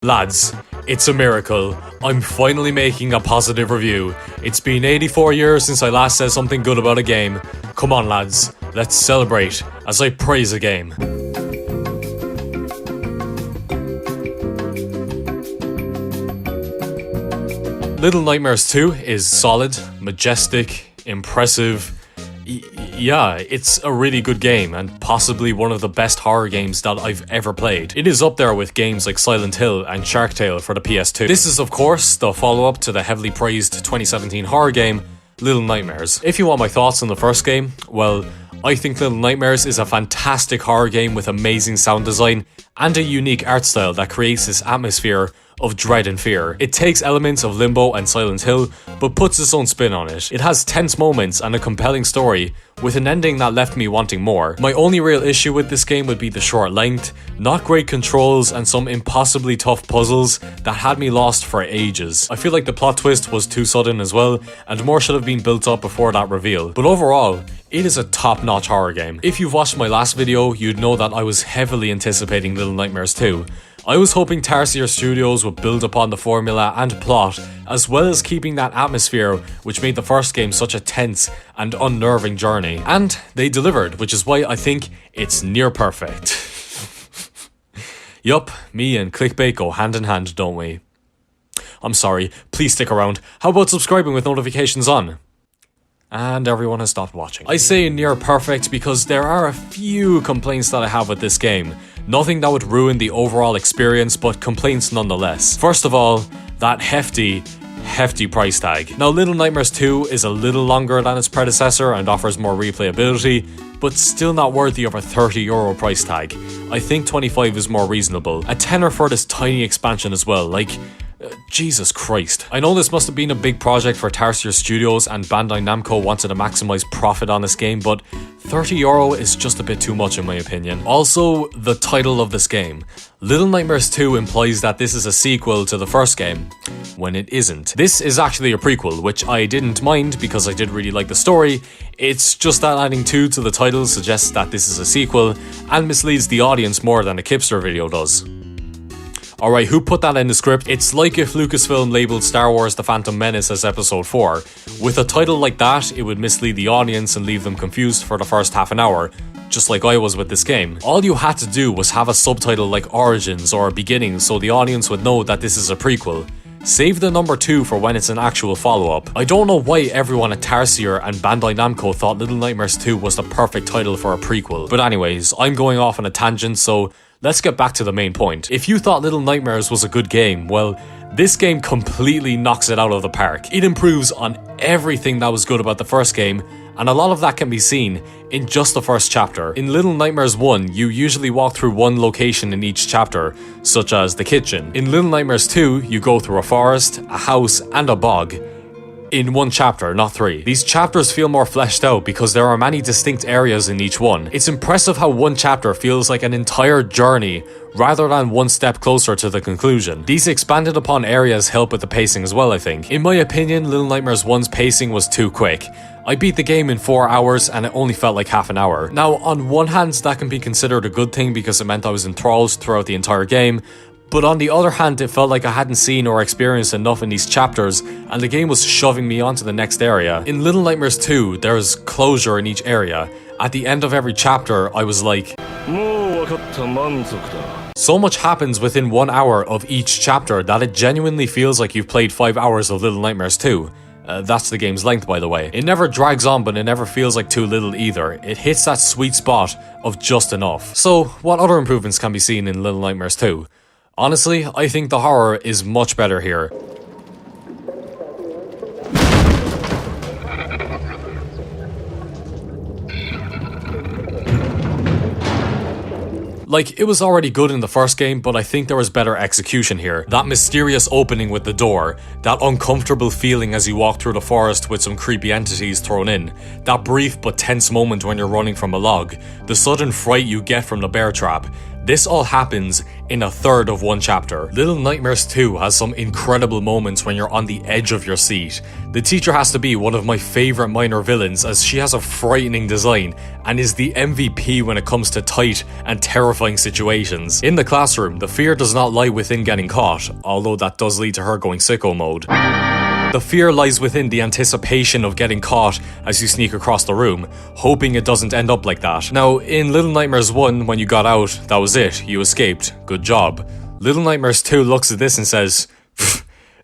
Lads, it's a miracle. I'm finally making a positive review. It's been 84 years since I last said something good about a game. Come on lads, let's celebrate as I praise a game. Little Nightmares 2 is solid, majestic, impressive. Yeah, it's a really good game and possibly one of the best horror games that I've ever played. It is up there with games like Silent Hill and Shark Tale for the PS2. This is of course the follow-up to the heavily praised 2017 horror game, Little Nightmares. If you want my thoughts on the first game, well, I think Little Nightmares is a fantastic horror game with amazing sound design and a unique art style that creates this atmosphere of dread and fear. It takes elements of Limbo and Silent Hill, but puts its own spin on it. It has tense moments and a compelling story, with an ending that left me wanting more. My only real issue with this game would be the short length, not great controls, and some impossibly tough puzzles that had me lost for ages. I feel like the plot twist was too sudden as well, and more should have been built up before that reveal. But overall, it is a top-notch horror game. If you've watched my last video, you'd know that I was heavily anticipating Little Nightmares 2. I was hoping Tarsier Studios would build upon the formula and plot, as well as keeping that atmosphere which made the first game such a tense and unnerving journey. And they delivered, which is why I think it's near perfect. Yup, me and clickbait go hand in hand, don't we? I'm sorry, please stick around. How about subscribing with notifications on? And everyone has stopped watching. I say near perfect because there are a few complaints that I have with this game. Nothing that would ruin the overall experience, but complaints nonetheless. First of all, that hefty price tag. Now, Little Nightmares 2 is a little longer than its predecessor and offers more replayability, but still not worthy of a €30 price tag. I think 25 is more reasonable. A tenner for this tiny expansion as well, like, Jesus Christ. I know this must have been a big project for Tarsier Studios and Bandai Namco wanted to maximize profit on this game, but €30 is just a bit too much in my opinion. Also, the title of this game. Little Nightmares 2 implies that this is a sequel to the first game, when it isn't. This is actually a prequel, which I didn't mind because I did really like the story. It's just that adding 2 to the title suggests that this is a sequel and misleads the audience more than a Kipster video does. Alright, who put that in the script? It's like if Lucasfilm labelled Star Wars The Phantom Menace as Episode 4. With a title like that, it would mislead the audience and leave them confused for the first half an hour, just like I was with this game. All you had to do was have a subtitle like Origins or Beginnings so the audience would know that this is a prequel. Save the number 2 for when it's an actual follow-up. I don't know why everyone at Tarsier and Bandai Namco thought Little Nightmares 2 was the perfect title for a prequel. But anyways, I'm going off on a tangent, so let's get back to the main point. If you thought Little Nightmares was a good game, well, this game completely knocks it out of the park. It improves on everything that was good about the first game, and a lot of that can be seen in just the first chapter. In Little Nightmares 1, you usually walk through one location in each chapter, such as the kitchen. In Little Nightmares 2, you go through a forest, a house, and a bog. In one chapter, not 3. These chapters feel more fleshed out because there are many distinct areas in each one. It's impressive how one chapter feels like an entire journey rather than one step closer to the conclusion. These expanded upon areas help with the pacing as well, I think. In my opinion, Little Nightmares 1's pacing was too quick. I beat the game in 4 hours and it only felt like half an hour. Now, on one hand, that can be considered a good thing because it meant I was enthralled throughout the entire game, but on the other hand, it felt like I hadn't seen or experienced enough in these chapters, and the game was shoving me onto the next area. In Little Nightmares 2, there's closure in each area. At the end of every chapter, I was like, so much happens within 1 hour of each chapter that it genuinely feels like you've played 5 hours of Little Nightmares 2. That's the game's length, by the way. It never drags on, but it never feels like too little either. It hits that sweet spot of just enough. So, what other improvements can be seen in Little Nightmares 2? Honestly, I think the horror is much better here. Like, it was already good in the first game, but I think there was better execution here. That mysterious opening with the door, that uncomfortable feeling as you walk through the forest with some creepy entities thrown in, that brief but tense moment when you're running from a log, the sudden fright you get from the bear trap. This all happens in a third of one chapter. Little Nightmares 2 has some incredible moments when you're on the edge of your seat. The teacher has to be one of my favorite minor villains, as she has a frightening design and is the MVP when it comes to tight and terrifying situations. In the classroom, the fear does not lie within getting caught, although that does lead to her going sicko mode. The fear lies within the anticipation of getting caught as you sneak across the room, hoping it doesn't end up like that. Now, in Little Nightmares 1, when you got out, that was it, you escaped, good job. Little Nightmares 2 looks at this and says,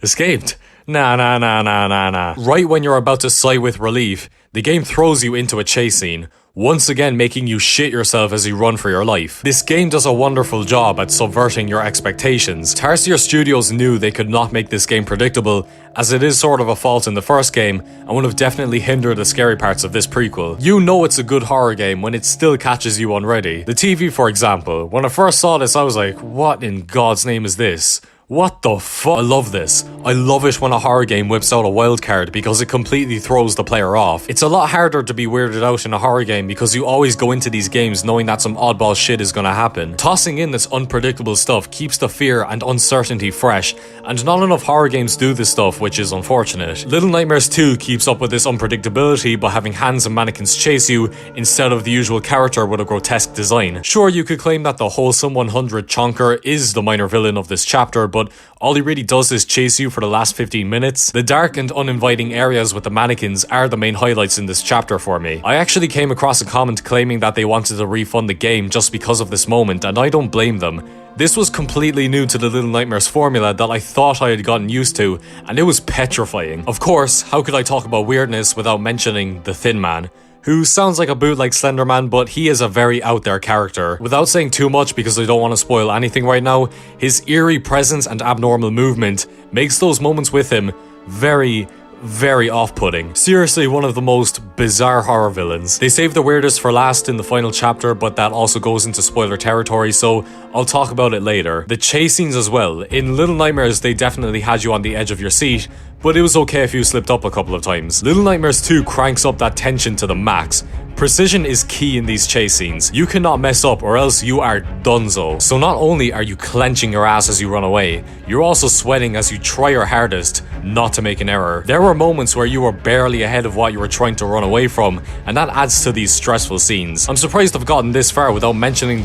escaped? Nah. Right when you're about to sigh with relief, the game throws you into a chase scene, once again making you shit yourself as you run for your life. This game does a wonderful job at subverting your expectations. Tarsier Studios knew they could not make this game predictable, as it is sort of a fault in the first game and would have definitely hindered the scary parts of this prequel. You know it's a good horror game when it still catches you unready. The TV, for example, when I first saw this I was like, what in God's name is this? What the fuck? I love this. I love it when a horror game whips out a wild card because it completely throws the player off. It's a lot harder to be weirded out in a horror game because you always go into these games knowing that some oddball shit is gonna happen. Tossing in this unpredictable stuff keeps the fear and uncertainty fresh, and not enough horror games do this stuff, which is unfortunate. Little Nightmares 2 keeps up with this unpredictability by having hands and mannequins chase you instead of the usual character with a grotesque design. Sure, you could claim that the wholesome 100 chonker is the minor villain of this chapter, but all he really does is chase you for the last 15 minutes. The dark and uninviting areas with the mannequins are the main highlights in this chapter for me. I actually came across a comment claiming that they wanted to refund the game just because of this moment, and I don't blame them. This was completely new to the Little Nightmares formula that I thought I had gotten used to, and it was petrifying. Of course, how could I talk about weirdness without mentioning the Thin Man, who sounds like a bootleg Slenderman, but he is a very out there character. Without saying too much because I don't want to spoil anything right now, his eerie presence and abnormal movement makes those moments with him very off-putting. Seriously, one of the most bizarre horror villains. They save the weirdest for last in the final chapter, but that also goes into spoiler territory, so I'll talk about it later. The chase scenes as well. In Little Nightmares, they definitely had you on the edge of your seat, but it was okay if you slipped up a couple of times. Little Nightmares 2 cranks up that tension to the max. Precision is key in these chase scenes. You cannot mess up or else you are donezo. So not only are you clenching your ass as you run away, you're also sweating as you try your hardest not to make an error. There were moments where you were barely ahead of what you were trying to run away from, and that adds to these stressful scenes. I'm surprised I've gotten this far without mentioning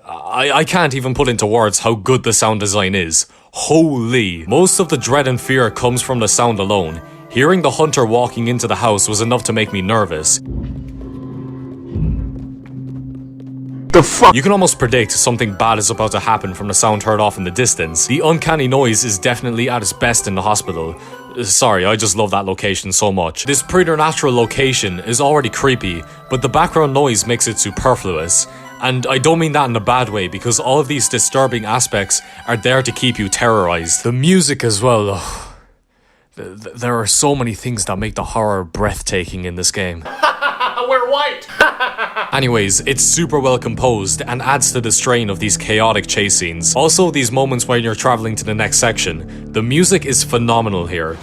I can't even put into words how good the sound design is. Holy! Most of the dread and fear comes from the sound alone. Hearing the hunter walking into the house was enough to make me nervous. The fuck? You can almost predict something bad is about to happen from the sound heard off in the distance. The uncanny noise is definitely at its best in the hospital. Sorry, I just love that location so much. This preternatural location is already creepy, but the background noise makes it superfluous. And I don't mean that in a bad way, because all of these disturbing aspects are there to keep you terrorized. The music as well, ugh. There are so many things that make the horror breathtaking in this game. We're white! Anyways, it's super well composed and adds to the strain of these chaotic chase scenes. Also, these moments when you're traveling to the next section. The music is phenomenal here.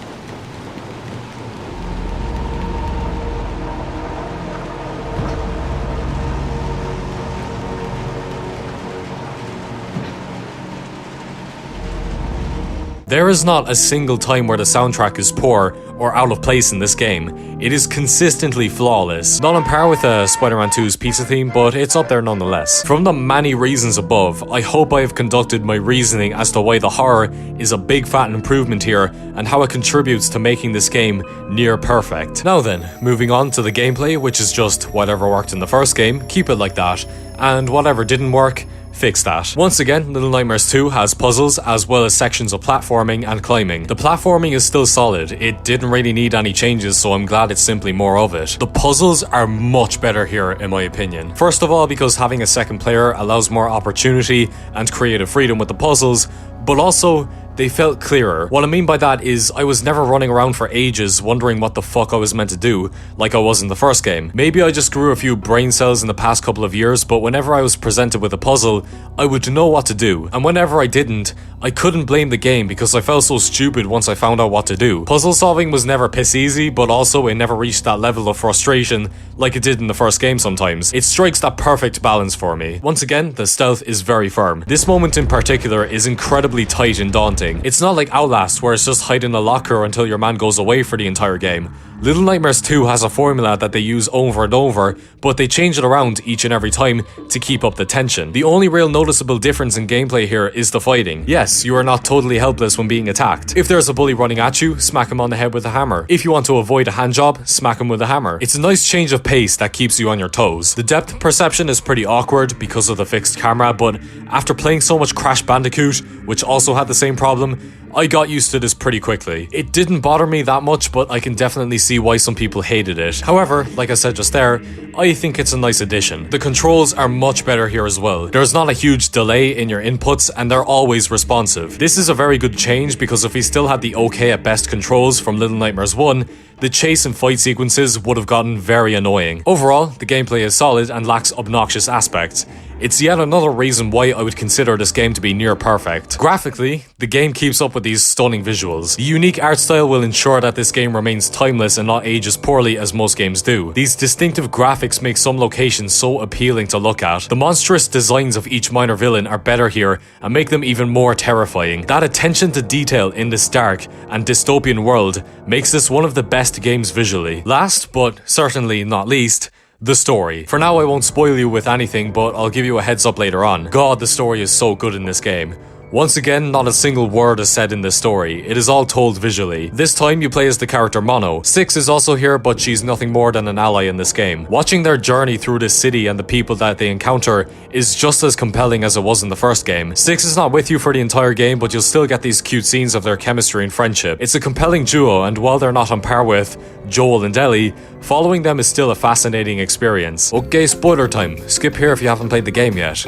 There is not a single time where the soundtrack is poor or out of place in this game. It is consistently flawless. Not on par with Spider-Man 2's pizza theme, but it's up there nonetheless. From the many reasons above, I hope I have conducted my reasoning as to why the horror is a big fat improvement here and how it contributes to making this game near perfect. Now then, moving on to the gameplay, which is just whatever worked in the first game, keep it like that, and whatever didn't work, fix that. Once again, Little Nightmares 2 has puzzles as well as sections of platforming and climbing. The platforming is still solid. It didn't really need any changes, so I'm glad it's simply more of it. The puzzles are much better here in my opinion. First of all, because having a second player allows more opportunity and creative freedom with the puzzles, but also they felt clearer. What I mean by that is I was never running around for ages wondering what the fuck I was meant to do like I was in the first game. Maybe I just grew a few brain cells in the past couple of years, but whenever I was presented with a puzzle, I would know what to do. And whenever I didn't, I couldn't blame the game because I felt so stupid once I found out what to do. Puzzle solving was never piss easy, but also it never reached that level of frustration like it did in the first game sometimes. It strikes that perfect balance for me. Once again, the stealth is very firm. This moment in particular is incredibly tight and daunting. It's not like Outlast where it's just hide in a locker until your man goes away for the entire game. Little Nightmares 2 has a formula that they use over and over, but they change it around each and every time to keep up the tension. The only real noticeable difference in gameplay here is the fighting. Yes, you are not totally helpless when being attacked. If there's a bully running at you, smack him on the head with a hammer. If you want to avoid a handjob, smack him with a hammer. It's a nice change of pace that keeps you on your toes. The depth perception is pretty awkward because of the fixed camera, but after playing so much Crash Bandicoot, which also had the same problem, I got used to this pretty quickly. It didn't bother me that much, but I can definitely see why some people hated it. However, like I said just there, I think it's a nice addition. The controls are much better here as well. There's not a huge delay in your inputs and they're always responsive. This is a very good change because if we still had the okay at best controls from Little Nightmares 1, the chase and fight sequences would have gotten very annoying. Overall, the gameplay is solid and lacks obnoxious aspects. It's yet another reason why I would consider this game to be near perfect. Graphically, the game keeps up with these stunning visuals. The unique art style will ensure that this game remains timeless and not ages poorly as most games do. These distinctive graphics make some locations so appealing to look at. The monstrous designs of each minor villain are better here and make them even more terrifying. That attention to detail in this dark and dystopian world makes this one of the best games visually. Last, but certainly not least, the story. For now I won't spoil you with anything, but I'll give you a heads up later on. God, the story is so good in this game. Once again, not a single word is said in this story. It is all told visually. This time you play as the character Mono. Six is also here, but she's nothing more than an ally in this game. Watching their journey through this city and the people that they encounter is just as compelling as it was in the first game. Six is not with you for the entire game, but you'll still get these cute scenes of their chemistry and friendship. It's a compelling duo, and while they're not on par with Joel and Ellie, following them is still a fascinating experience. Okay, spoiler time. Skip here if you haven't played the game yet.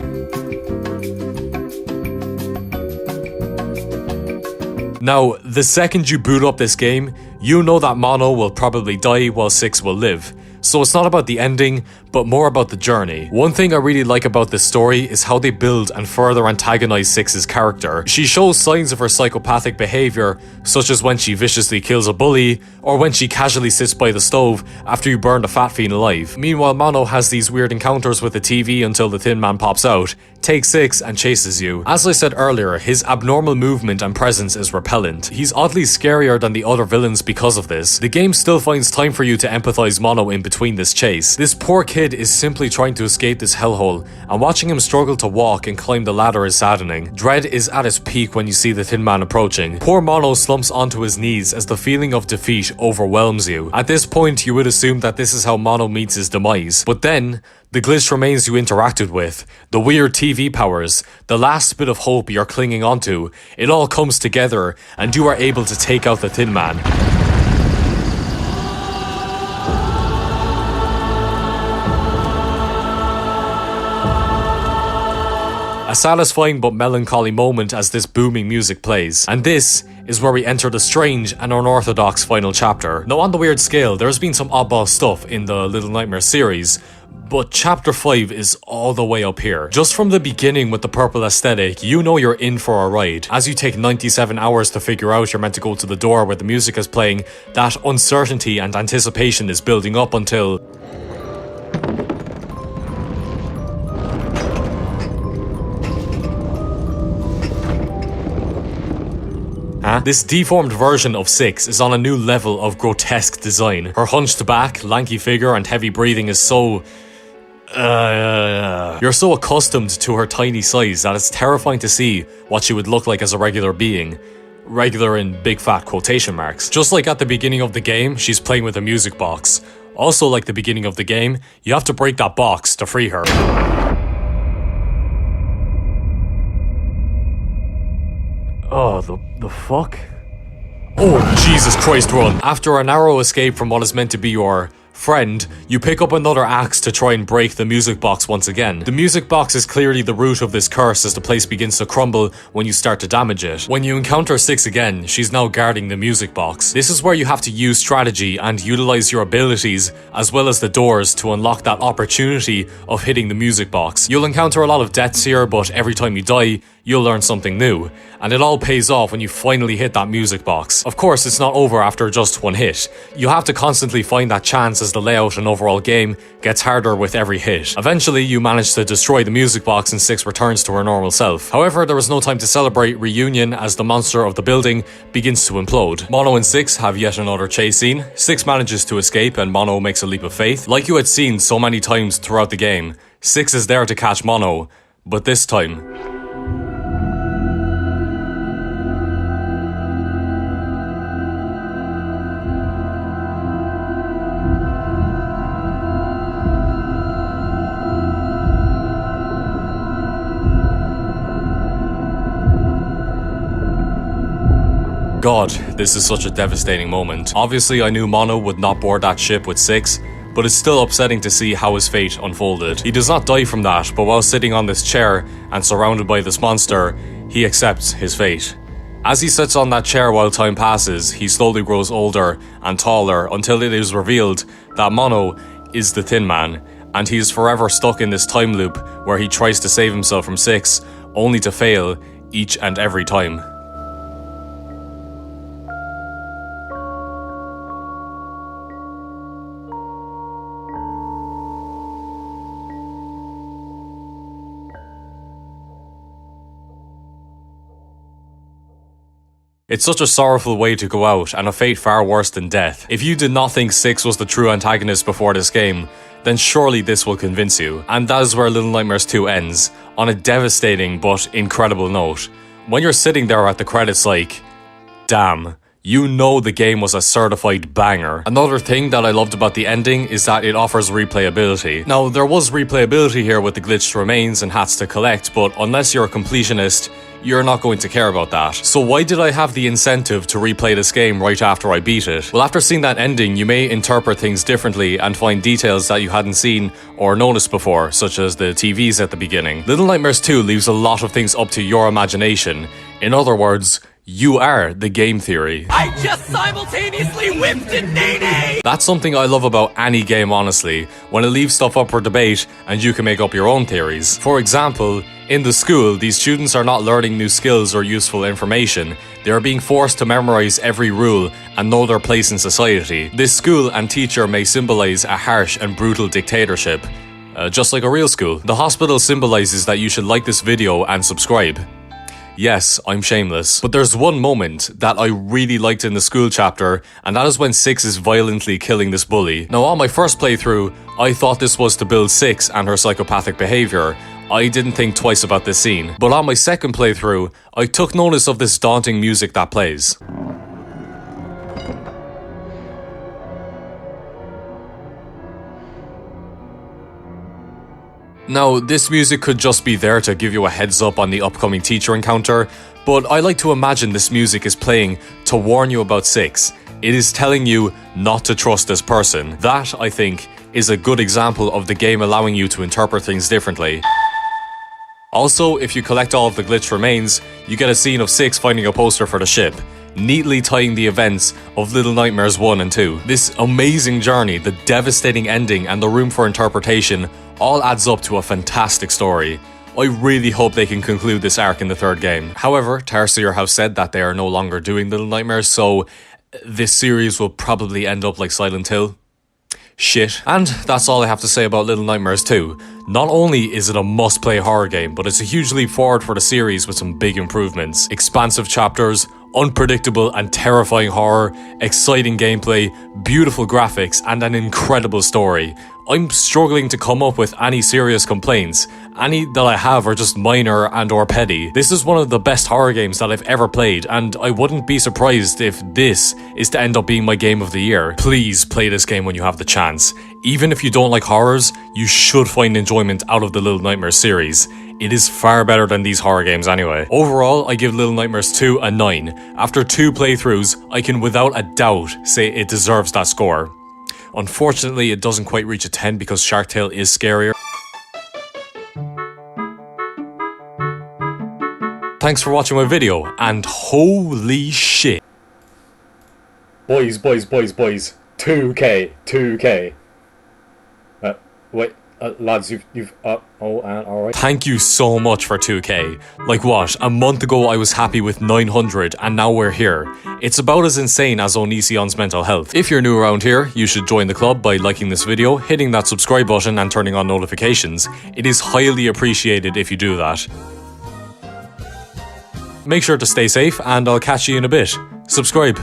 Now, the second you boot up this game, you know that Mono will probably die while Six will live. So it's not about the ending, but more about the journey. One thing I really like about this story is how they build and further antagonize Six's character. She shows signs of her psychopathic behavior, such as when she viciously kills a bully, or when she casually sits by the stove after you burn the fat fiend alive. Meanwhile, Mono has these weird encounters with the TV until the Thin Man pops out, takes Six and chases you. As I said earlier, his abnormal movement and presence is repellent. He's oddly scarier than the other villains because of this. The game still finds time for you to empathize Mono in between this chase. This poor kid is simply trying to escape this hellhole, and watching him struggle to walk and climb the ladder is saddening. Dread is at its peak when you see the Thin Man approaching. Poor Mono slumps onto his knees as the feeling of defeat overwhelms you. At this point, you would assume that this is how Mono meets his demise. But then, the glitched remains you interacted with, the weird TV powers, the last bit of hope you're clinging onto, it all comes together and you are able to take out the Thin Man. A satisfying but melancholy moment as this booming music plays. And this is where we enter the strange and unorthodox final chapter. Now, on the weird scale, there's been some oddball stuff in the Little Nightmares series, but chapter 5 is all the way up here. Just from the beginning with the purple aesthetic, you know you're in for a ride. As you take 97 hours to figure out you're meant to go to the door where the music is playing, that uncertainty and anticipation is building up until... This deformed version of Six is on a new level of grotesque design. Her hunched back, lanky figure and heavy breathing is so... You're so accustomed to her tiny size that it's terrifying to see what she would look like as a regular being. Regular in big fat quotation marks. Just like at the beginning of the game, she's playing with a music box. Also like the beginning of the game, you have to break that box to free her. Oh, the fuck? Oh, Jesus Christ, run. After a narrow escape from what is meant to be your friend, you pick up another axe to try and break the music box once again. The music box is clearly the root of this curse as the place begins to crumble when you start to damage it. When you encounter Six again, she's now guarding the music box. This is where you have to use strategy and utilize your abilities as well as the doors to unlock that opportunity of hitting the music box. You'll encounter a lot of deaths here, but every time you die, you'll learn something new, and it all pays off when you finally hit that music box. Of course, it's not over after just one hit. You have to constantly find that chance as the layout and overall game gets harder with every hit. Eventually, you manage to destroy the music box and 6 returns to her normal self. However, there is no time to celebrate reunion as the monster of the building begins to implode. Mono and 6 have yet another chase scene. 6 manages to escape and Mono makes a leap of faith. Like you had seen so many times throughout the game, 6 is there to catch Mono, but this time, God, this is such a devastating moment. Obviously, I knew Mono would not board that ship with 6, but it's still upsetting to see how his fate unfolded. He does not die from that, but while sitting on this chair and surrounded by this monster, he accepts his fate. As he sits on that chair while time passes, he slowly grows older and taller until it is revealed that Mono is the Thin Man, and he is forever stuck in this time loop where he tries to save himself from 6, only to fail each and every time. It's such a sorrowful way to go out, and a fate far worse than death. If you did not think 6 was the true antagonist before this game, then surely this will convince you. And that is where Little Nightmares 2 ends, on a devastating but incredible note. When you're sitting there at the credits like, damn, you know the game was a certified banger. Another thing that I loved about the ending is that it offers replayability. Now, there was replayability here with the glitched remains and hats to collect, but unless you're a completionist, you're not going to care about that. So why did I have the incentive to replay this game right after I beat it? Well, after seeing that ending, you may interpret things differently and find details that you hadn't seen or noticed before, such as the TVs at the beginning. Little Nightmares 2 leaves a lot of things up to your imagination. In other words, you are the game theory. I just simultaneously whipped a nay-nay! That's something I love about any game, honestly, when it leaves stuff up for debate and you can make up your own theories. For example, in the school, these students are not learning new skills or useful information. They are being forced to memorize every rule and know their place in society. This school and teacher may symbolize a harsh and brutal dictatorship, just like a real school. The hospital symbolizes that you should like this video and subscribe. Yes, I'm shameless. But there's one moment that I really liked in the school chapter, and that is when 6 is violently killing this bully. Now, on my first playthrough, I thought this was to build 6 and her psychopathic behavior. I didn't think twice about this scene. But on my second playthrough, I took notice of this daunting music that plays. Now, this music could just be there to give you a heads up on the upcoming teacher encounter, but I like to imagine this music is playing to warn you about 6. It is telling you not to trust this person. That, I think, is a good example of the game allowing you to interpret things differently. Also, if you collect all of the glitched remains, you get a scene of 6 finding a poster for the ship, neatly tying the events of Little Nightmares 1 and 2. This amazing journey, the devastating ending, and the room for interpretation all adds up to a fantastic story. I really hope they can conclude this arc in the third game. However, Tarsier have said that they are no longer doing Little Nightmares, so this series will probably end up like Silent Hill. Shit. And that's all I have to say about Little Nightmares 2. Not only is it a must-play horror game, but it's a huge leap forward for the series with some big improvements. Expansive chapters, unpredictable and terrifying horror, exciting gameplay, beautiful graphics, and an incredible story. I'm struggling to come up with any serious complaints. Any that I have are just minor and or petty. This is one of the best horror games that I've ever played, and I wouldn't be surprised if this is to end up being my game of the year. Please play this game when you have the chance. Even if you don't like horrors, you should find enjoyment out of the Little Nightmares series. It is far better than these horror games anyway. Overall, I give Little Nightmares 2 a 9. After 2 playthroughs, I can without a doubt say it deserves that score. Unfortunately, it doesn't quite reach a 10 because Shark Tale is scarier. Thanks for watching my video, and holy shit. Boys. 2K. Wait. Lads, alright. Thank you so much for 2k. Like what, a month ago I was happy with 900 and now we're here. It's about as insane as Onision's mental health. If you're new around here, you should join the club by liking this video, hitting that subscribe button and turning on notifications. It is highly appreciated if you do that. Make sure to stay safe and I'll catch you in a bit. Subscribe.